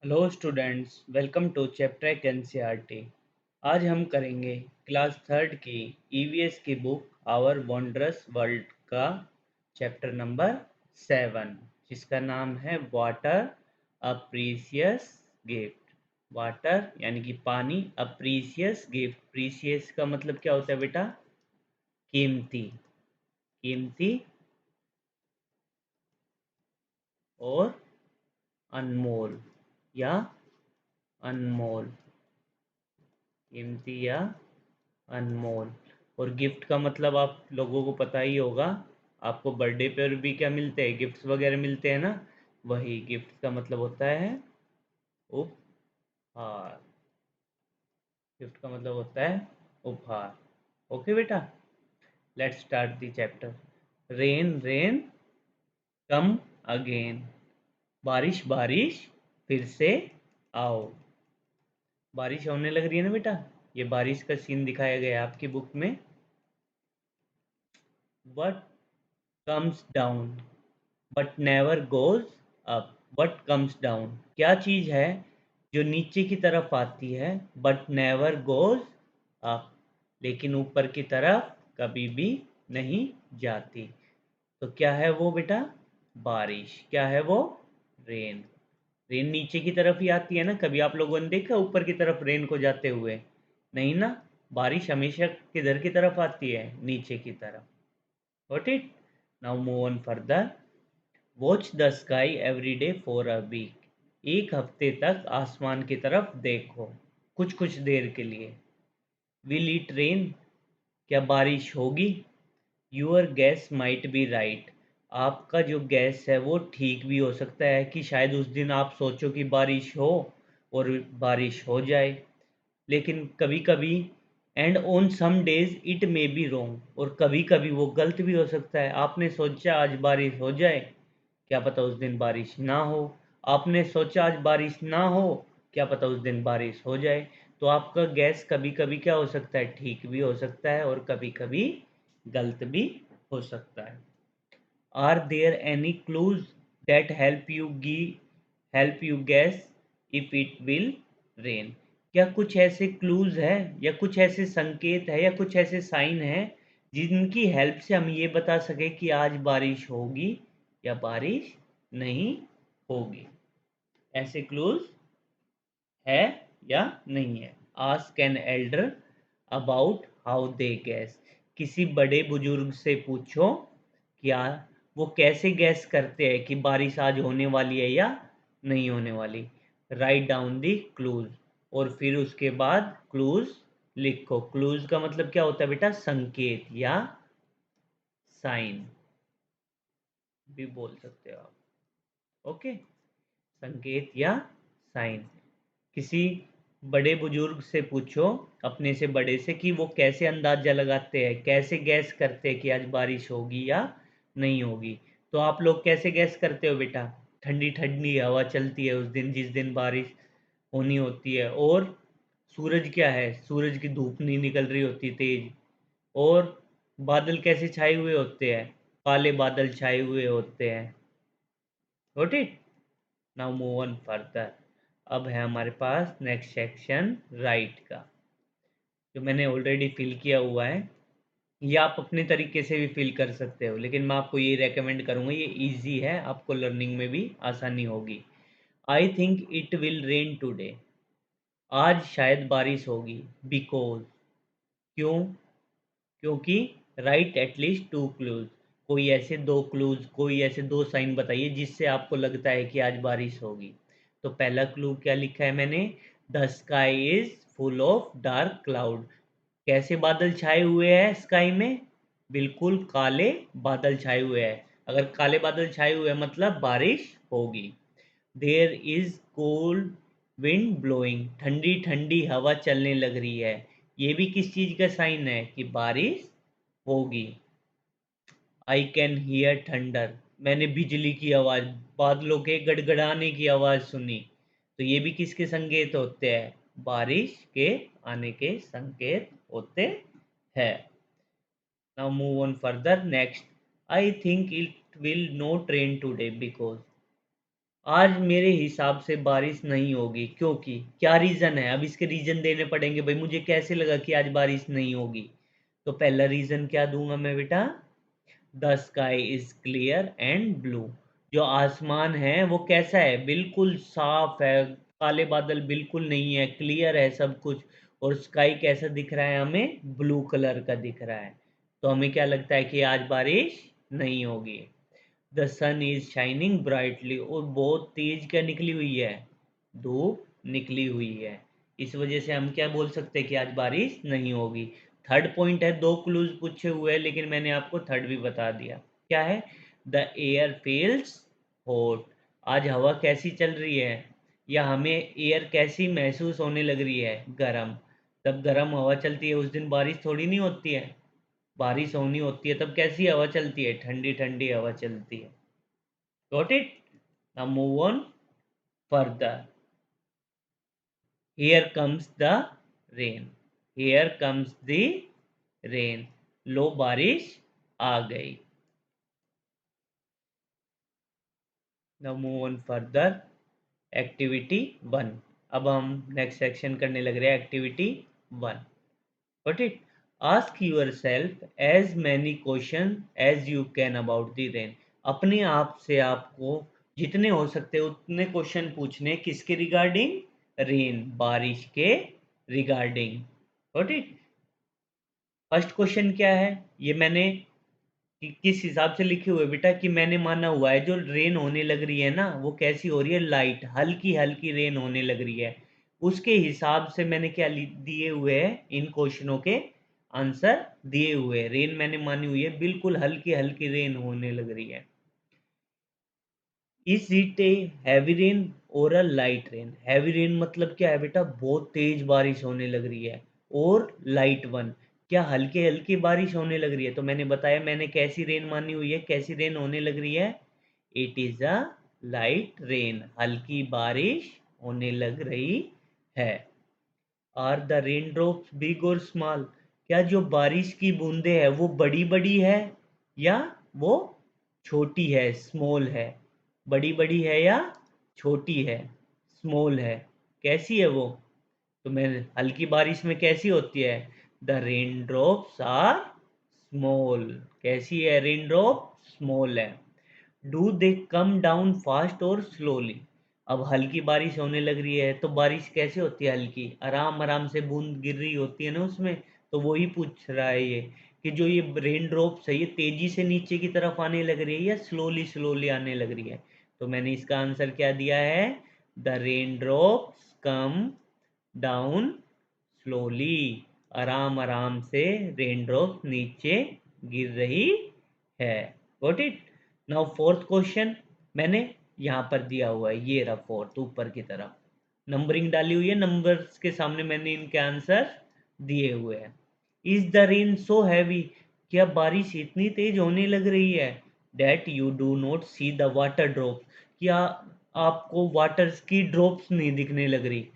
Hello students, welcome to chapter NCERT. आज हम करेंगे क्लास थर्ड की ईवीएस की बुक आवर वंडरस वर्ल्ड का चैप्टर नंबर 7, जिसका नाम है water a precious gift. Water यानी कि पानी, अ प्रीशियस गिफ्ट। प्रीशियस का मतलब क्या होता है बेटा? कीमती। कीमती और अनमोल या अनमोल। कीमती या अनमोल। और गिफ्ट का मतलब आप लोगों को पता ही होगा। आपको बर्थडे पर भी क्या मिलते हैं? गिफ्ट्स वगैरह मिलते हैं ना। वही गिफ्ट का मतलब होता है उपहार। गिफ्ट का मतलब होता है उपहार। ओके बेटा, let's start the chapter. Rain rain come again. बारिश बारिश फिर से आओ। बारिश होने लग रही है ना बेटा। ये बारिश का सीन दिखाया गया है आपकी बुक में। What comes down but never goes up? What comes down? क्या चीज़ है जो नीचे की तरफ आती है but never goes up, लेकिन ऊपर की तरफ कभी भी नहीं जाती? तो क्या है वो बेटा? बारिश। क्या है वो? रेन। रेन नीचे की तरफ ही आती है ना। कभी आप लोगों ने देखा ऊपर की तरफ रेन को जाते हुए? नहीं ना। बारिश हमेशा किधर की तरफ आती है? नीचे की तरफ। Got it? Now move on further. Watch the sky every day for a week. एक हफ्ते तक आसमान की तरफ देखो, कुछ कुछ देर के लिए। Will it rain? क्या बारिश होगी? Your guess might be right. आपका जो गैस है वो ठीक भी हो सकता है कि शायद उस दिन आप सोचो कि बारिश हो और बारिश हो जाए। लेकिन कभी कभी and on some days it may be wrong, और कभी कभी वो गलत भी हो सकता है। आपने सोचा आज बारिश हो जाए, क्या पता उस दिन बारिश ना हो। आपने सोचा आज बारिश ना हो, क्या पता उस दिन बारिश हो जाए। तो आपका गैस कभी कभी क्या हो सकता है? ठीक भी हो सकता है और कभी कभी गलत भी हो सकता है। Are there any clues that help you guess if it will rain? क्या कुछ ऐसे क्लूज है या कुछ ऐसे संकेत है या कुछ ऐसे साइन है जिनकी हेल्प से हम ये बता सके कि आज बारिश होगी या बारिश नहीं होगी? ऐसे क्लूज है या नहीं है? Ask an elder about how they gas. किसी बड़े बुजुर्ग से पूछो क्या वो कैसे गैस करते हैं कि बारिश आज होने वाली है या नहीं होने वाली। Write down the clues. और फिर उसके बाद क्लूज लिखो। क्लूज का मतलब क्या होता है बेटा? संकेत या साइन भी बोल सकते हो आप। ओके, संकेत या साइन। किसी बड़े बुजुर्ग से पूछो, अपने से बड़े से, कि वो कैसे अंदाजा लगाते हैं, कैसे गैस करते हैं कि आज बारिश होगी या नहीं होगी। तो आप लोग कैसे गैस करते हो बेटा? ठंडी ठंडी हवा चलती है उस दिन जिस दिन बारिश होनी होती है, और सूरज क्या है? सूरज की धूप नहीं निकल रही होती तेज। और बादल कैसे छाए हुए होते हैं? काले बादल छाए हुए होते हैं। Got it? Now move on further. अब है हमारे पास नेक्स्ट सेक्शन राइट का, जो मैंने ऑलरेडी फिल किया हुआ है। ये आप अपने तरीके से भी फिल कर सकते हो, लेकिन मैं आपको ये रेकमेंड करूँगा, ये इजी है, आपको लर्निंग में भी आसानी होगी। I think it will rain today. आज शायद बारिश होगी। बिकॉज, क्यों? क्योंकि राइट एटलीस्ट टू क्लूज। कोई ऐसे दो क्लूज, कोई ऐसे दो साइन बताइए जिससे आपको लगता है कि आज बारिश होगी। तो पहला क्लू क्या लिखा है मैंने? The sky is full of dark cloud. कैसे बादल छाए हुए हैं स्काई में? बिल्कुल काले बादल छाए हुए हैं। अगर काले बादल छाए हुए हैं मतलब बारिश होगी। There is cold wind blowing. ठंडी ठंडी हवा चलने लग रही है। ये भी किस चीज़ का साइन है कि बारिश होगी। I can hear thunder. मैंने बिजली की आवाज़, बादलों के गड़गड़ाने की आवाज़ सुनी। तो ये भी किसके संकेत होते हैं? बारिश के आने के संकेत होते हैं। Now move on further next. I think it will not rain today because. आज मेरे हिसाब से बारिश नहीं होगी क्योंकि क्या रीज़न है? अब इसके रीज़न देने पड़ेंगे भाई, मुझे कैसे लगा कि आज बारिश नहीं होगी? तो पहला रीज़न क्या दूँगा मैं बेटा? The sky is clear and blue. जो आसमान है वो कैसा है? बिल्कुल साफ है, काले बादल बिल्कुल नहीं है, क्लियर है सब कुछ। और स्काई कैसा दिख रहा है हमें? ब्लू कलर का दिख रहा है। तो हमें क्या लगता है कि आज बारिश नहीं होगी। The sun is shining brightly, और बहुत तेज क्या निकली हुई है? धूप निकली हुई है। इस वजह से हम क्या बोल सकते हैं कि आज बारिश नहीं होगी। थर्ड पॉइंट है, दो क्लूज पूछे हुए हैं लेकिन मैंने आपको थर्ड भी बता दिया। क्या है? The air feels hot. आज हवा कैसी चल रही है, या हमें एयर कैसी महसूस होने लग रही है? गर्म। तब गर्म हवा चलती है उस दिन बारिश थोड़ी नहीं होती है। बारिश होनी होती है तब कैसी हवा चलती है? ठंडी ठंडी हवा चलती है। Got it? Now move on further. Here comes the rain. Here comes the rain. लो बारिश आ गई। Now move on further. Activity 1. अब हम नेक्स्ट सेक्शन करने लग रहे हैं, activity 1. Got it? Ask yourself as many questions as you can about the rain. अपने आप से आपको जितने हो सकते उतने क्वेश्चन पूछने, किसके रिगार्डिंग? रेन, बारिश के regarding. Got it? First question क्या है? ये मैंने किस हिसाब से लिखे हुए बेटा, कि मैंने माना हुआ है जो रेन होने लग रही है ना वो कैसी हो रही है? लाइट, हल्की हल्की रेन होने लग रही है। उसके हिसाब से मैंने क्या दिए हुए हैं, इन क्वेश्चनों के आंसर दिए हुए हैं। रेन मैंने मानी हुई है बिल्कुल हल्की हल्की रेन होने लग रही है। Is it a heavy rain और अ लाइट रेन? हैवी रेन मतलब क्या है बेटा? बहुत तेज बारिश होने लग रही है। और लाइट वन, क्या हल्की हल्की बारिश होने लग रही है? तो मैंने बताया मैंने कैसी रेन मानी हुई है, कैसी रेन होने लग रही है? It is a light rain, हल्की बारिश होने लग रही है। Are the rain drops big और स्मॉल? क्या जो बारिश की बूंदे हैं वो बड़ी बड़ी है या वो छोटी है, स्मॉल है? बड़ी बड़ी है या छोटी है, स्मॉल है? कैसी है वो? तो मैं, हल्की बारिश में कैसी होती है? The rain drops are small. कैसी है रेन ड्रॉप? स्मॉल है। Do they come down fast और स्लोली? अब हल्की बारिश होने लग रही है तो बारिश कैसे होती है? हल्की, आराम आराम से बूंद गिर रही होती है ना उसमें। तो वही पूछ रहा है ये, कि जो ये रेन ड्रॉप्स है ये तेजी से नीचे की तरफ आने लग रही है या स्लोली स्लोली आने लग रही है? तो मैंने इसका आंसर क्या दिया है? The rain drops come down slowly. आराम आराम से रेन ड्रॉप्स नीचे गिर रही है। Got it? Now fourth question मैंने यहाँ पर दिया हुआ है, ये रहा फोर्थ, ऊपर की तरफ नंबरिंग डाली हुई है, नंबर्स के सामने मैंने इनके आंसर दिए हुए हैं। Is the rain so heavy? क्या बारिश इतनी तेज होने लग रही है that you do not see the water drop? क्या आपको वाटर की ड्रॉप्स नहीं दिखने लग रही?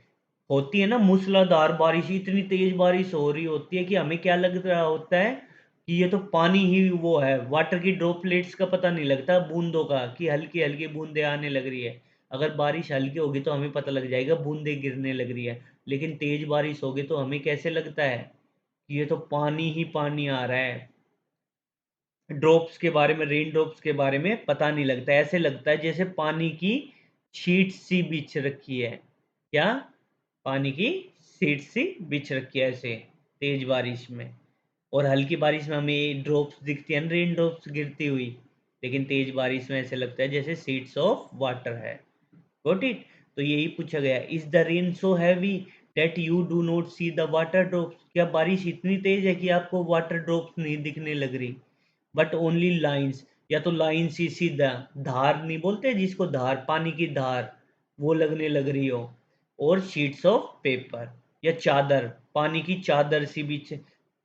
होती है ना मूसलाधार बारिश, इतनी तेज बारिश हो रही होती है कि हमें क्या लग रहा होता है कि ये तो पानी ही वो है, वाटर की ड्रॉपलेट्स का पता नहीं लगता, बूंदों का, कि हल्की हल्की बूंदे आने लग रही है। अगर बारिश हल्की होगी तो हमें पता लग जाएगा बूंदे गिरने लग रही है, लेकिन तेज बारिश होगी तो हमें कैसे लगता है कि ये तो पानी ही पानी आ रहा है। ड्रॉप्स के बारे में, रेन ड्रॉप्स के बारे में पता नहीं लगता, ऐसे लगता है जैसे पानी की शीट सी बिछ रखी है। क्या? पानी की शीट सी बिछ रखी है ऐसे तेज बारिश में। और हल्की बारिश में हमें ड्रॉप्स दिखती है, रेन ड्रॉप्स गिरती हुई, लेकिन तेज बारिश में ऐसे लगता है जैसे सीड्स ऑफ वाटर है। Got it? तो यही पूछा गया, is the rain so heavy that you do not see the water drops? क्या बारिश इतनी तेज है कि आपको वाटर ड्रॉप्स नहीं दिखने लग रही, बट ओनली लाइन्स? या तो लाइन सी सीधा, धार नहीं बोलते जिसको, धार, पानी की धार, वो लगने लग रही हो। और शीट्स ऑफ पेपर, या चादर, पानी की चादर सी बीच,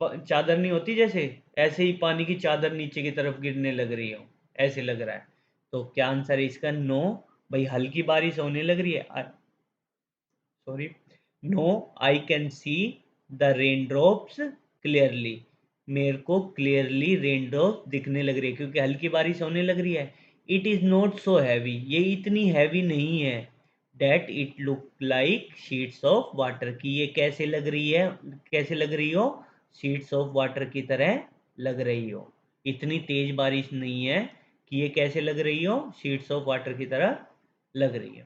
चादर नहीं होती जैसे, ऐसे ही पानी की चादर नीचे की तरफ गिरने लग रही हो, ऐसे लग रहा है। तो क्या आंसर है इसका? नो। भाई हल्की बारिश होने लग रही है, sorry, no, I can see the rain drops clearly. मेरे को क्लियरली रेन ड्रॉप दिखने लग रही है क्योंकि हल्की बारिश होने लग रही है। It is not so heavy, ये इतनी हैवी नहीं है। That it look like sheets of water, की ये कैसे लग रही है, कैसे लग रही हो, शीट्स ऑफ वाटर की तरह लग रही हो। इतनी तेज बारिश नहीं है कि ये कैसे लग रही हो, शीट्स ऑफ वाटर की तरह लग रही हो।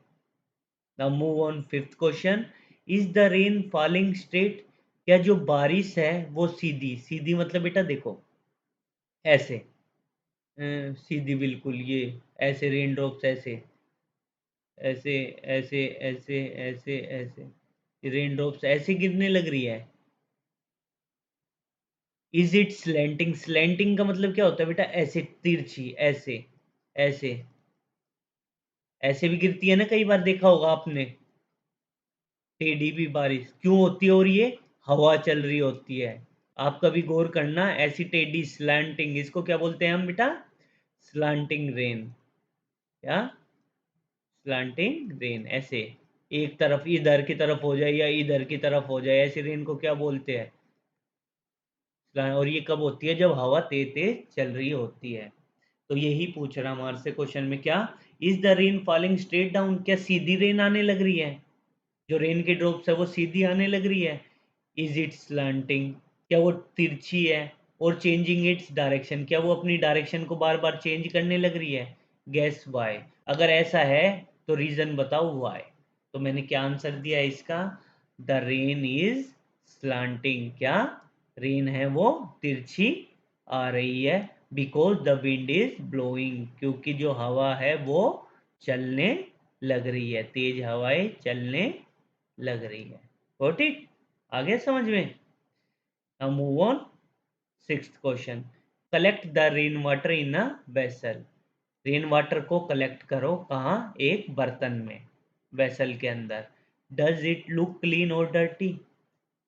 Now move on fifth question, is the rain falling straight, क्या जो बारिश है वो सीधी, सीधी मतलब बेटा देखो ऐसे, सीधी बिल्कुल, ये ऐसे रेन ड्रॉप्स ऐसे ऐसे ऐसे ऐसे ऐसे ऐसे रेन ड्रॉप्स ऐसे गिरने लग रही है। इज इट स्लैंटिंग, स्लैंटिंग का मतलब क्या होता है बेटा, ऐसे तिरछी, ऐसे ऐसे ऐसे भी गिरती है ना, कई बार देखा होगा आपने। टेढ़ी भी बारिश क्यों होती है, और ये हवा चल रही होती है। आप कभी गौर करना, ऐसी टेढ़ी स्लैंटिंग, इसको क्या बोलते हैं हम बेटा, स्लैंटिंग रेन। क्या, स्लैंटिंग रेन, ऐसे एक तरफ इधर की तरफ हो जाए या इधर की तरफ हो जाए, ऐसी रेन को क्या बोलते हैं, और ये कब होती है, जब हवा तेज तेज चल रही होती है। तो यही पूछ रहा हमारे से क्वेश्चन में, क्या is the rain falling straight down, क्या सीधी रेन आने लग रही है, जो रेन के ड्रॉप्स है वो सीधी आने लग रही है। इज इट स्लैंटिंग, क्या वो तिरछी है, और चेंजिंग इट्स डायरेक्शन, क्या वो अपनी डायरेक्शन को बार बार चेंज करने लग रही है। गैस वाई, अगर ऐसा है तो रीजन बताओ वाई। तो मैंने क्या आंसर दिया इसका, द रेन इज स्लैंटिंग, क्या रेन है वो तिरछी आ रही है, because the wind is blowing, क्योंकि जो हवा है वो चलने लग रही है, तेज हवाएं चलने लग रही है। गॉट इट, आ गया समझ में। Now move on sixth question, collect the rain water in a vessel, rain water को कलेक्ट करो कहाँ, एक बर्तन में, वेसल के अंदर। डज इट लुक क्लीन और डर्टी,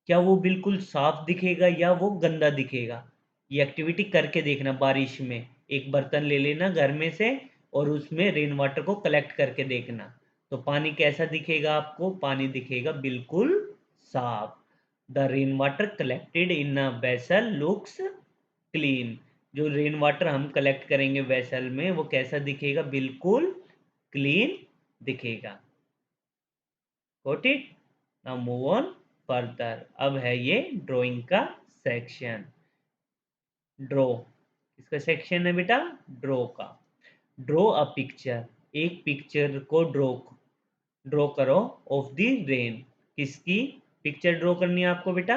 क्या वो बिल्कुल साफ दिखेगा या वो गंदा दिखेगा। ये एक्टिविटी करके देखना, बारिश में एक बर्तन ले लेना घर में से और उसमें रेन वाटर को कलेक्ट करके देखना, तो पानी कैसा दिखेगा आपको, पानी दिखेगा बिल्कुल साफ। The rain water collected in a vessel looks clean, जो रेन वाटर हम कलेक्ट करेंगे वेसल में वो कैसा दिखेगा, बिल्कुल क्लीन दिखेगा। Got it. Now move on further, अब है ये ड्राइंग का सेक्शन। ड्रॉ, इसका सेक्शन है बेटा ड्रॉ का। ड्रॉ अ पिक्चर, एक पिक्चर को ड्रॉ ड्रॉ करो ऑफ द रेन, किसकी पिक्चर ड्रॉ करनी है आपको बेटा,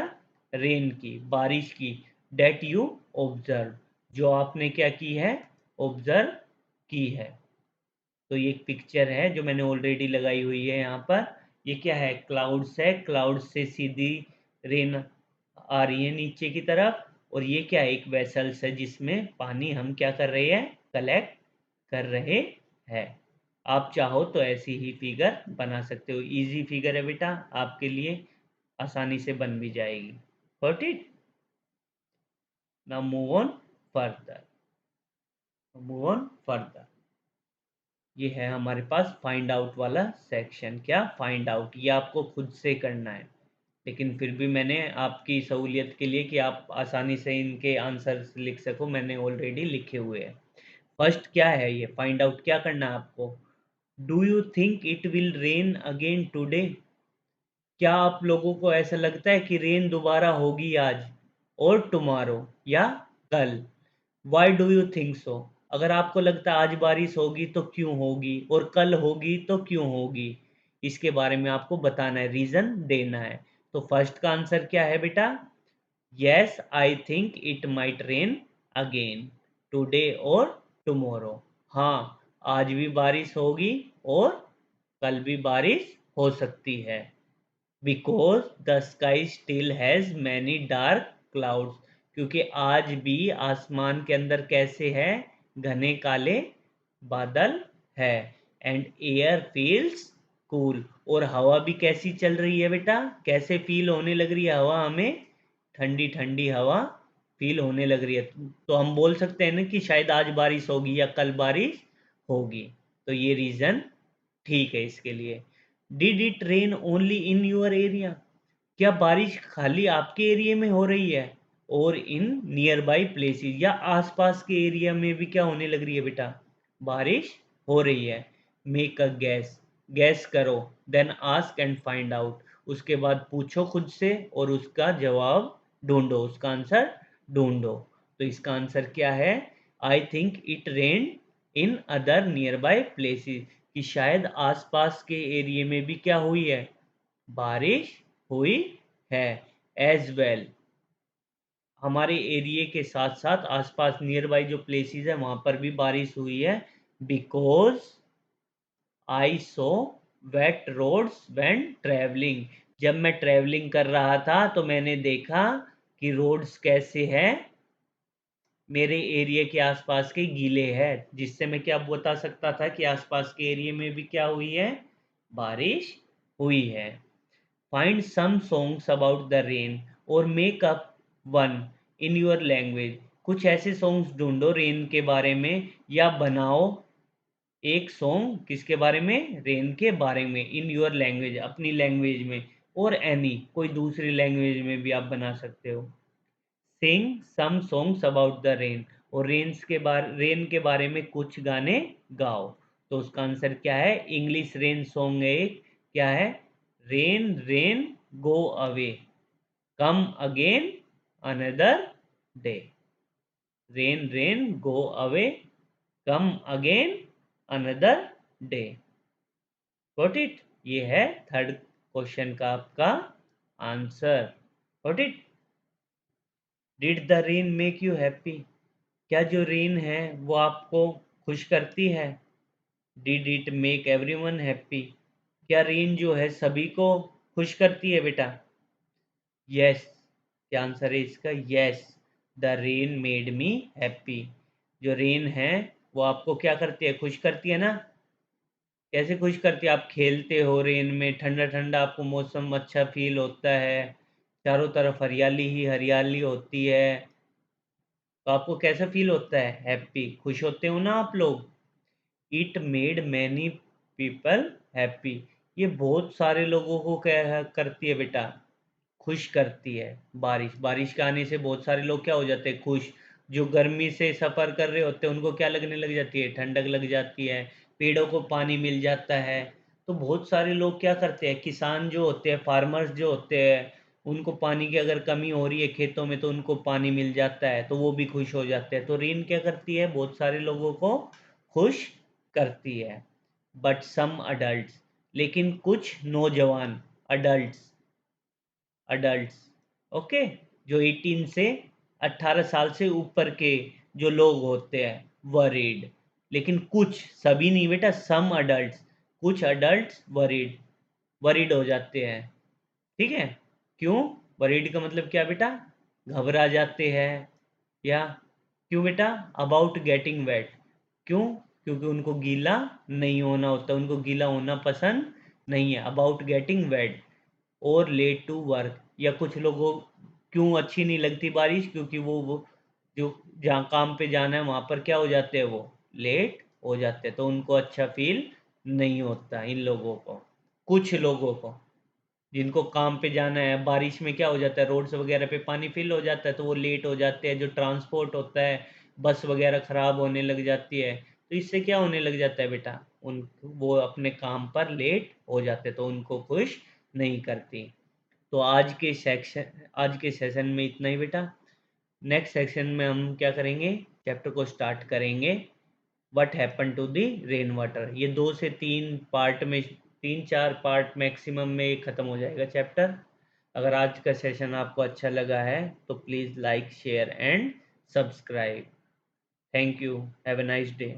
रेन की, बारिश की। डेट यू ऑब्जर्व, जो आपने क्या की है, ऑब्जर्व की है। तो ये एक पिक्चर है जो मैंने ऑलरेडी लगाई हुई है यहाँ पर। ये क्या है, क्लाउड्स है, क्लाउड से सीधी रेन आ रही है नीचे की तरफ, और ये क्या है, एक वेसल्स है जिसमें पानी हम क्या कर रहे हैं, कलेक्ट कर रहे हैं। आप चाहो तो ऐसी ही फिगर बना सकते हो, इजी फिगर है बेटा आपके लिए, आसानी से बन भी जाएगी। Got it. Now move on further, move on further. ये है हमारे पास फाइंड आउट वाला सेक्शन। क्या फाइंड आउट, ये आपको खुद से करना है, लेकिन फिर भी मैंने आपकी सहूलियत के लिए कि आप आसानी से इनके आंसर्स लिख सको, मैंने ऑलरेडी लिखे हुए हैं। फर्स्ट क्या है, ये फाइंड आउट क्या करना है आपको, do you think it will rain again today, क्या आप लोगों को ऐसा लगता है कि रेन दोबारा होगी आज, और टुमारो या कल। Why do you think so, अगर आपको लगता है आज बारिश होगी तो क्यों होगी, और कल होगी तो क्यों होगी, इसके बारे में आपको बताना है, रीजन देना है। तो फर्स्ट का आंसर क्या है बेटा, yes I think it might rain again today और टुमारो, हाँ आज भी बारिश होगी और कल भी बारिश हो सकती है। Because the sky still has many dark clouds, क्योंकि आज भी आसमान के अंदर कैसे है, घने काले बादल है। एंड एयर फील्स कूल, और हवा भी कैसी चल रही है बेटा, कैसे फील होने लग रही है हवा हमें, ठंडी ठंडी हवा फील होने लग रही है। तो हम बोल सकते हैं ना कि शायद आज बारिश होगी या कल बारिश होगी। तो ये रीज़न ठीक है इसके लिए। Did it rain only in your area, क्या बारिश खाली आपके एरिया में हो रही है, और इन नियर बाई प्लेसेस, या आसपास के एरिया में भी क्या होने लग रही है बेटा, बारिश हो रही है। मेक अ गैस, गैस करो। Then ask and find out, उसके बाद पूछो खुद से और उसका जवाब ढूंढो, उसका आंसर ढूंढो। तो इसका आंसर क्या है? I think it rain in other near by places, कि शायद आसपास के एरिया में भी क्या हुई है? बारिश हुई है। एज वेल, हमारे एरिया के साथ साथ आसपास नियर बाई जो प्लेसेस है वहां पर भी बारिश हुई है। Because I saw wet roads when travelling, जब मैं ट्रैवलिंग कर रहा था तो मैंने देखा कि रोड्स कैसे हैं, मेरे एरिया के आसपास के गीले हैं, जिससे मैं क्या बता सकता था कि आसपास के एरिया में भी क्या हुई है? बारिश हुई है। Find some songs about the rain और make up one in your language, कुछ ऐसे सॉन्ग्स ढूंढो रेन के बारे में या बनाओ एक सॉन्ग किसके बारे में? रेन के बारे में, इन योर लैंग्वेज, अपनी लैंग्वेज में, और एनी कोई दूसरी लैंग्वेज में भी आप बना सकते हो। Sing some songs about the rain, और रेन के बारे में कुछ गाने गाओ। तो उसका आंसर क्या है? इंग्लिश रेन सॉन्ग है एक, क्या है? Rain rain go away, come again another day. Rain rain go away, come again another day. Got it? ये है थर्ड क्वेश्चन का आपका answer. Got it? Did the rain make you happy, क्या जो रेन है वो आपको खुश करती है? Did it make everyone happy, क्या रेन जो है सभी को खुश करती है बेटा? यस, क्या आंसर है इसका? Yes, the rain made me happy, जो रेन है वो आपको क्या करती है? खुश करती है ना। कैसे खुश करती है? आप खेलते हो रेन में, ठंडा ठंडा आपको मौसम अच्छा फील होता है, चारों तरफ हरियाली ही हरियाली होती है, तो आपको कैसा फील होता है? हैप्पी, खुश होते हो ना आप लोग। It made many people happy, ये बहुत सारे लोगों को क्या करती है बेटा? खुश करती है। बारिश, बारिश के आने से बहुत सारे लोग क्या हो जाते हैं? खुश। जो गर्मी से सफ़र कर रहे होते हैं उनको क्या लगने लग जाती है? ठंडक लग जाती है, पेड़ों को पानी मिल जाता है। तो बहुत सारे लोग क्या करते हैं? किसान जो होते हैं, फार्मर्स जो होते हैं, उनको पानी की अगर कमी हो रही है खेतों में तो उनको पानी मिल जाता है तो वो भी खुश हो जाते हैं। तो रेन क्या करती है? बहुत सारे लोगों को खुश करती है। बट सम अडल्ट्स, लेकिन कुछ नौजवान, अडल्ट्स, अडल्ट्स, ओके, जो 18 से 18 साल से ऊपर के जो लोग होते हैं, वरीड। लेकिन कुछ, सभी नहीं बेटा, सम अडल्ट्स, कुछ अडल्ट्स वरीड, वरीड हो जाते हैं। ठीक है? क्यों? वरीड का मतलब क्या बेटा? घबरा जाते हैं। या क्यों बेटा? अबाउट गेटिंग वेट, क्यों? क्योंकि उनको गीला नहीं होना होता, उनको गीला होना पसंद नहीं है। अबाउट गेटिंग वेट, और लेट टू वर्क, या कुछ लोगों क्यों अच्छी नहीं लगती बारिश? क्योंकि वो जो जहाँ काम पे जाना है वहाँ पर क्या हो जाते हैं? वो लेट हो जाते हैं, तो उनको अच्छा फील नहीं होता इन लोगों को। कुछ लोगों को जिनको काम पे जाना है, बारिश में क्या हो जाता है? रोड्स वगैरह पे पानी फिल हो जाता है तो वो लेट हो जाते हैं। जो ट्रांसपोर्ट होता है, बस वगैरह खराब होने लग जाती है, तो इससे क्या होने लग जाता है बेटा? उन वो अपने काम पर लेट हो जाते हैं, तो उनको खुश नहीं करती। तो आज के सेशन में इतना ही बेटा। नेक्स्ट सेक्शन में हम क्या करेंगे? चैप्टर को स्टार्ट करेंगे, what happen to the rain water. ये 2 से 3 पार्ट में, 3-4 पार्ट मैक्सिमम में ख़त्म हो जाएगा चैप्टर। अगर आज का सेशन आपको अच्छा लगा है तो please like share and subscribe. Thank you, have a nice day.